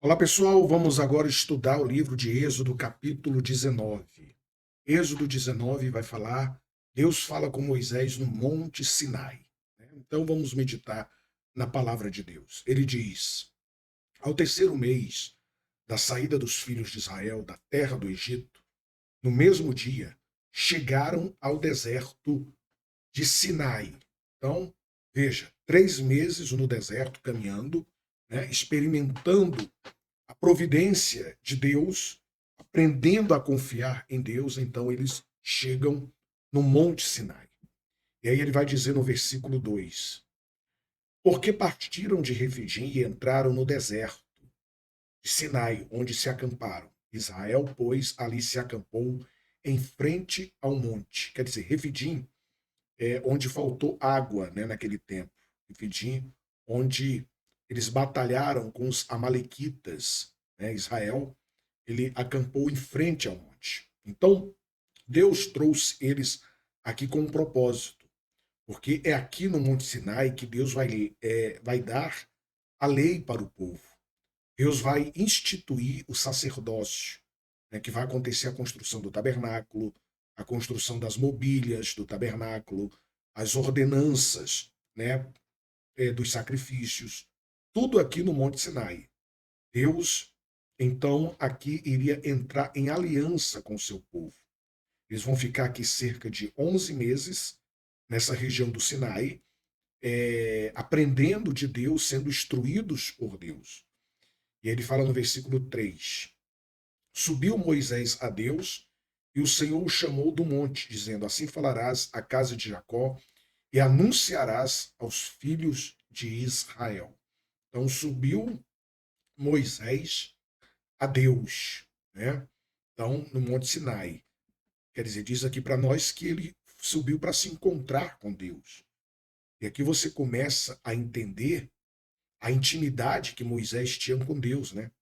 Olá pessoal, vamos agora estudar o livro de Êxodo, capítulo 19. Êxodo 19 vai falar, Deus fala com Moisés no Monte Sinai. Então vamos meditar na palavra de Deus. Ele diz: ao terceiro mês da saída dos filhos de Israel da terra do Egito, no mesmo dia, chegaram ao deserto de Sinai. Então, veja, 3 meses no deserto caminhando, experimentando a providência de Deus, aprendendo a confiar em Deus, então eles chegam no Monte Sinai. E aí ele vai dizer no versículo 2: porque partiram de Refidim e entraram no deserto de Sinai, onde se acamparam. Israel, pois, ali se acampou em frente ao monte. Quer dizer, Refidim é onde faltou água, naquele tempo. Refidim, onde eles batalharam com os amalequitas. Israel, ele acampou em frente ao monte. Então, Deus trouxe eles aqui com um propósito, porque é aqui no Monte Sinai que Deus vai dar a lei para o povo. Deus vai instituir o sacerdócio, que vai acontecer a construção do tabernáculo, a construção das mobílias do tabernáculo, as ordenanças, dos sacrifícios, tudo aqui no Monte Sinai. Deus, então, aqui iria entrar em aliança com o seu povo. Eles vão ficar aqui cerca de 11 meses, nessa região do Sinai, aprendendo de Deus, sendo instruídos por Deus. E ele fala no versículo 3: subiu Moisés a Deus, e o Senhor o chamou do monte, dizendo: assim falarás à casa de Jacó, e anunciarás aos filhos de Israel. Então subiu Moisés a Deus, né? Então, no Monte Sinai. Quer dizer, diz aqui para nós que ele subiu para se encontrar com Deus. E aqui você começa a entender a intimidade que Moisés tinha com Deus, né?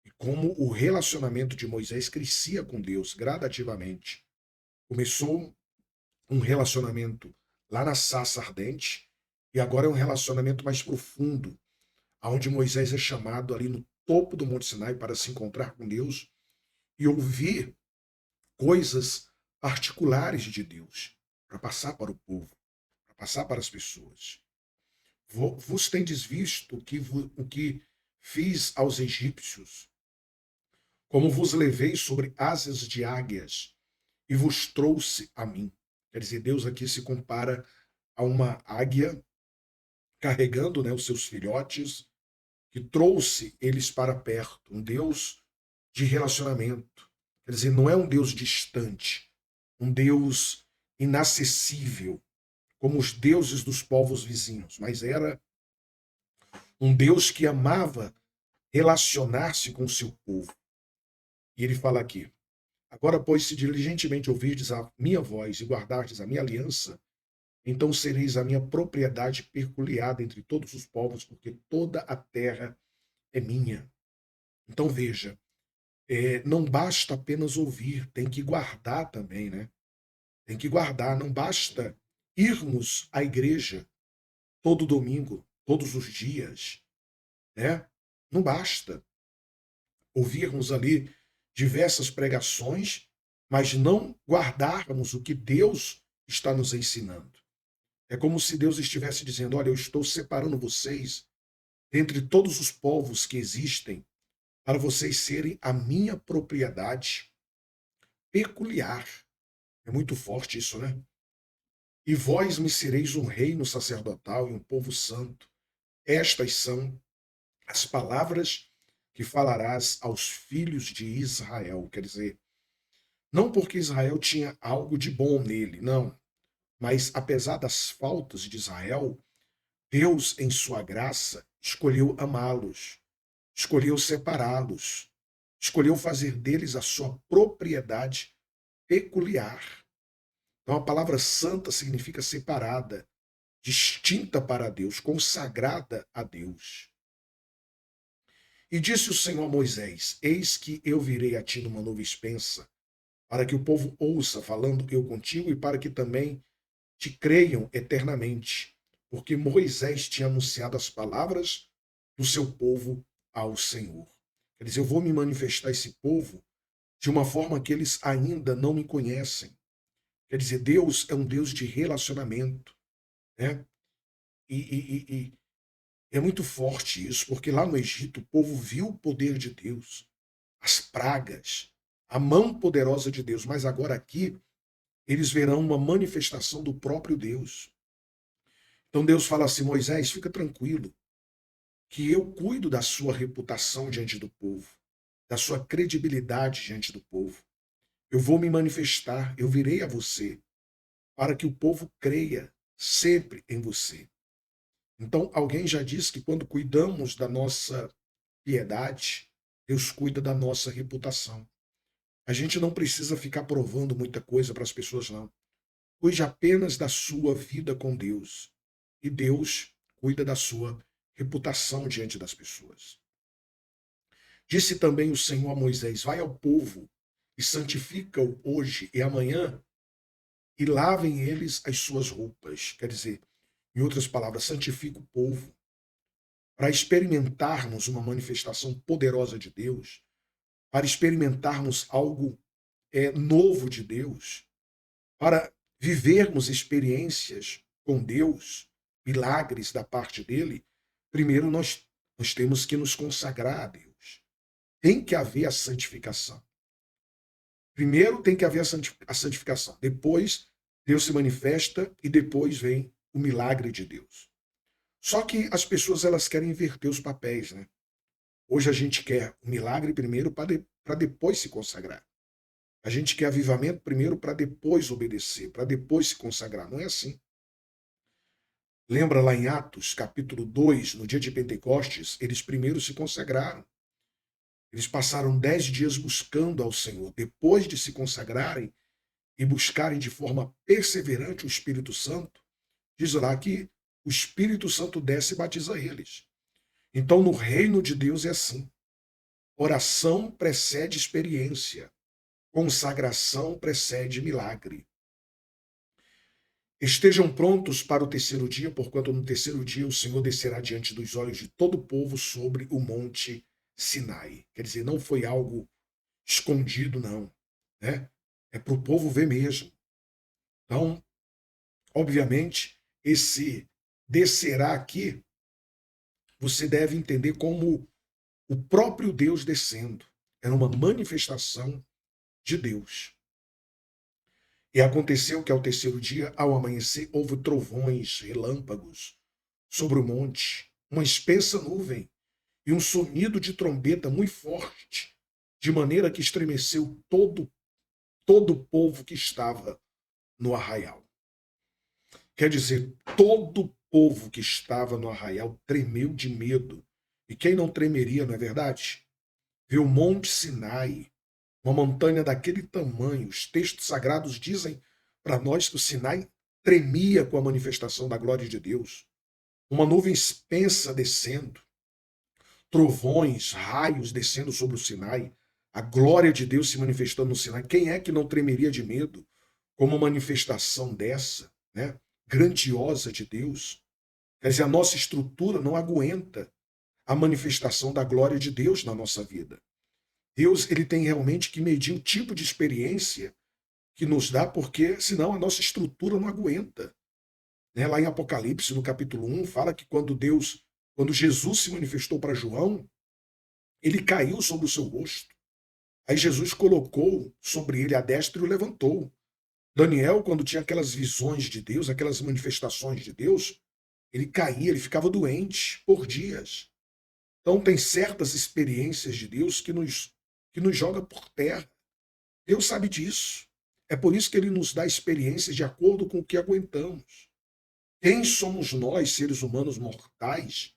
E como o relacionamento de Moisés crescia com Deus gradativamente. Começou um relacionamento lá na sarça ardente, e agora é um relacionamento mais profundo, onde Moisés é chamado ali no topo do Monte Sinai para se encontrar com Deus e ouvir coisas particulares de Deus, para passar para o povo, para passar para as pessoas. Vos tendes visto o que fiz aos egípcios, como vos levei sobre asas de águias e vos trouxe a mim. Quer dizer, Deus aqui se compara a uma águia carregando, os seus filhotes, que trouxe eles para perto. Um Deus de relacionamento. Quer dizer, não é um Deus distante, um Deus inacessível, como os deuses dos povos vizinhos, mas era um Deus que amava relacionar-se com o seu povo. E ele fala aqui: agora, pois, se diligentemente ouvirdes a minha voz e guardardes a minha aliança, então sereis a minha propriedade peculiar entre todos os povos, porque toda a terra é minha. Então veja, não basta apenas ouvir, tem que guardar também, né? Tem que guardar, não basta irmos à igreja todo domingo, todos os dias, né? Não basta ouvirmos ali diversas pregações, mas não guardarmos o que Deus está nos ensinando. É como se Deus estivesse dizendo: olha, eu estou separando vocês dentre todos os povos que existem para vocês serem a minha propriedade peculiar. É muito forte isso, né? E vós me sereis um reino sacerdotal e um povo santo. Estas são as palavras que falarás aos filhos de Israel. Quer dizer, não porque Israel tinha algo de bom nele, não. Mas apesar das faltas de Israel, Deus, em sua graça, escolheu amá-los, escolheu separá-los, escolheu fazer deles a sua propriedade peculiar. Então a palavra santa significa separada, distinta para Deus, consagrada a Deus. E disse o Senhor a Moisés: eis que eu virei a ti numa nuvem expensa, para que o povo ouça falando eu contigo e para que também te creiam eternamente, porque Moisés tinha anunciado as palavras do seu povo ao Senhor. Quer dizer, eu vou me manifestar a esse povo de uma forma que eles ainda não me conhecem. Quer dizer, Deus é um Deus de relacionamento, né? E é muito forte isso, porque lá no Egito o povo viu o poder de Deus, as pragas, a mão poderosa de Deus, mas agora aqui eles verão uma manifestação do próprio Deus. Então Deus fala assim: Moisés, fica tranquilo, que eu cuido da sua reputação diante do povo, da sua credibilidade diante do povo. Eu vou me manifestar, eu virei a você, para que o povo creia sempre em você. Então, alguém já disse que quando cuidamos da nossa piedade, Deus cuida da nossa reputação. A gente não precisa ficar provando muita coisa para as pessoas, não. Cuide apenas da sua vida com Deus. E Deus cuida da sua reputação diante das pessoas. Disse também o Senhor a Moisés: vai ao povo e santifica-o hoje e amanhã, e lavem eles as suas roupas. Quer dizer, em outras palavras, santifica o povo. Para experimentarmos uma manifestação poderosa de Deus, para experimentarmos algo novo de Deus, para vivermos experiências com Deus, milagres da parte dele, primeiro nós temos que nos consagrar a Deus. Tem que haver a santificação. Primeiro tem que haver a santificação. Depois Deus se manifesta e depois vem o milagre de Deus. Só que as pessoas elas querem inverter os papéis, né? Hoje a gente quer o milagre primeiro para depois se consagrar. A gente quer avivamento primeiro para depois obedecer, para depois se consagrar. Não é assim. Lembra lá em Atos, capítulo 2, no dia de Pentecostes, eles primeiro se consagraram. Eles passaram 10 dias buscando ao Senhor. Depois de se consagrarem e buscarem de forma perseverante o Espírito Santo, diz lá que o Espírito Santo desce e batiza eles. Então, no reino de Deus é assim. Oração precede experiência. Consagração precede milagre. Estejam prontos para o terceiro dia, porquanto no terceiro dia o Senhor descerá diante dos olhos de todo o povo sobre o monte Sinai. Quer dizer, não foi algo escondido, não. Né? É para o povo ver mesmo. Então, obviamente, esse descerá aqui, você deve entender como o próprio Deus descendo. Era uma manifestação de Deus. E aconteceu que ao terceiro dia, ao amanhecer, houve trovões, relâmpagos sobre o monte, uma espessa nuvem e um sonido de trombeta muito forte, de maneira que estremeceu todo o povo que estava no arraial. Quer dizer, todo o povo que estava no arraial tremeu de medo. E quem não tremeria, não é verdade? Viu o Monte Sinai, uma montanha daquele tamanho. Os textos sagrados dizem para nós que o Sinai tremia com a manifestação da glória de Deus. Uma nuvem espensa descendo, trovões, raios descendo sobre o Sinai, a glória de Deus se manifestando no Sinai. Quem é que não tremeria de medo com uma manifestação dessa, né? Grandiosa de Deus? Quer dizer, a nossa estrutura não aguenta a manifestação da glória de Deus na nossa vida. Deus ele tem realmente que medir o tipo de experiência que nos dá, porque senão a nossa estrutura não aguenta. Né? Lá em Apocalipse, no capítulo 1, fala que quando Jesus se manifestou para João, ele caiu sobre o seu rosto. Aí Jesus colocou sobre ele a destra e o levantou. Daniel, quando tinha aquelas visões de Deus, aquelas manifestações de Deus, ele caía, ele ficava doente por dias. Então tem certas experiências de Deus que nos joga por terra. Deus sabe disso. É por isso que ele nos dá experiências de acordo com o que aguentamos. Quem somos nós, seres humanos mortais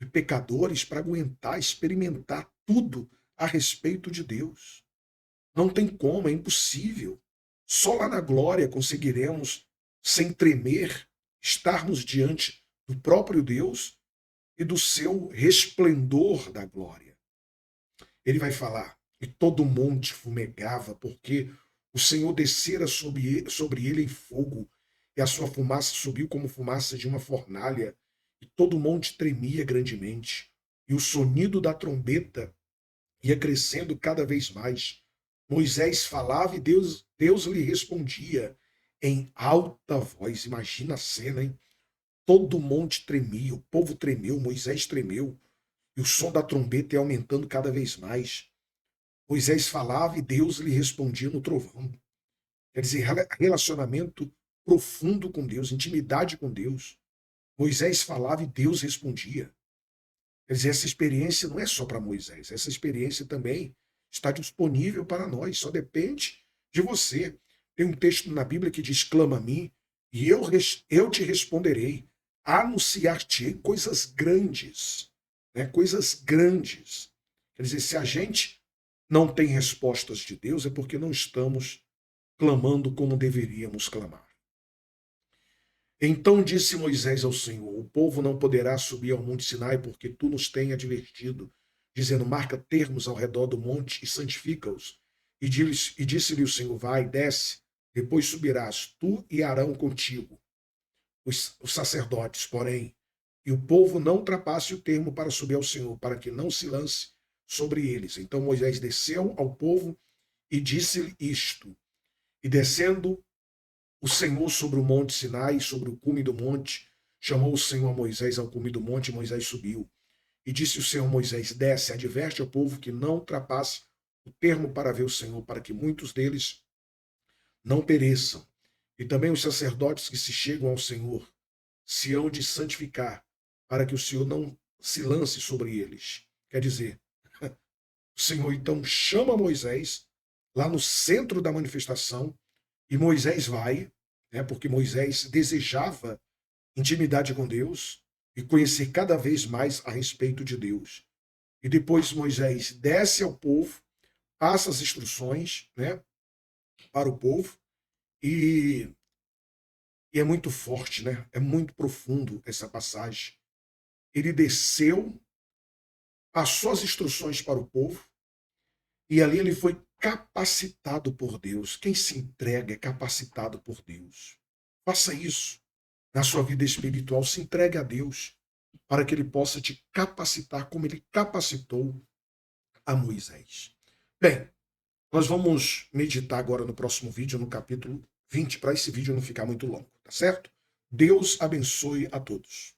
e pecadores, para aguentar, experimentar tudo a respeito de Deus? Não tem como, é impossível. Só lá na glória conseguiremos, sem tremer, estarmos diante do próprio Deus e do seu resplendor da glória. Ele vai falar, e todo o monte fumegava, porque o Senhor descera sobre ele em fogo, e a sua fumaça subiu como fumaça de uma fornalha, e todo o monte tremia grandemente. e o sonido da trombeta ia crescendo cada vez mais. Moisés falava e Deus lhe respondia em alta voz. Imagina a cena, hein? Todo o monte tremia, o povo tremeu, Moisés tremeu, e o som da trombeta ia aumentando cada vez mais. Moisés falava e Deus lhe respondia no trovão. Quer dizer, relacionamento profundo com Deus, intimidade com Deus. Moisés falava e Deus respondia. Quer dizer, essa experiência não é só para Moisés, essa experiência também está disponível para nós, só depende de você. Tem um texto na Bíblia que diz: clama a mim e eu te responderei, anunciar-te coisas grandes, né? Coisas grandes. Quer dizer, se a gente não tem respostas de Deus, é porque não estamos clamando como deveríamos clamar. Então disse Moisés ao Senhor: o povo não poderá subir ao monte Sinai, porque tu nos tens advertido, dizendo: marca termos ao redor do monte e santifica-os. E disse-lhe o Senhor: vai, desce, depois subirás, tu e Arão contigo, os sacerdotes, porém, e o povo não ultrapasse o termo para subir ao Senhor, para que não se lance sobre eles. Então Moisés desceu ao povo e disse-lhe isto. E descendo o Senhor sobre o monte Sinai, sobre o cume do monte, chamou o Senhor a Moisés ao cume do monte, e Moisés subiu. E disse o Senhor a Moisés: desce, adverte ao povo que não ultrapasse o termo para ver o Senhor, para que muitos deles não pereçam. E também os sacerdotes que se chegam ao Senhor se hão de santificar, para que o Senhor não se lance sobre eles. Quer dizer, o Senhor então chama Moisés lá no centro da manifestação, e Moisés vai, né, porque Moisés desejava intimidade com Deus e conhecer cada vez mais a respeito de Deus. E depois Moisés desce ao povo, passa as instruções, né, para o povo, e, e é muito forte, né? É muito profundo essa passagem. Ele desceu, passou as instruções para o povo, e ali ele foi capacitado por Deus. Quem se entrega é capacitado por Deus. Faça isso na sua vida espiritual. Se entregue a Deus para que ele possa te capacitar como ele capacitou a Moisés. Bem, nós vamos meditar agora no próximo vídeo, no capítulo 20, para esse vídeo não ficar muito longo, tá certo? Deus abençoe a todos.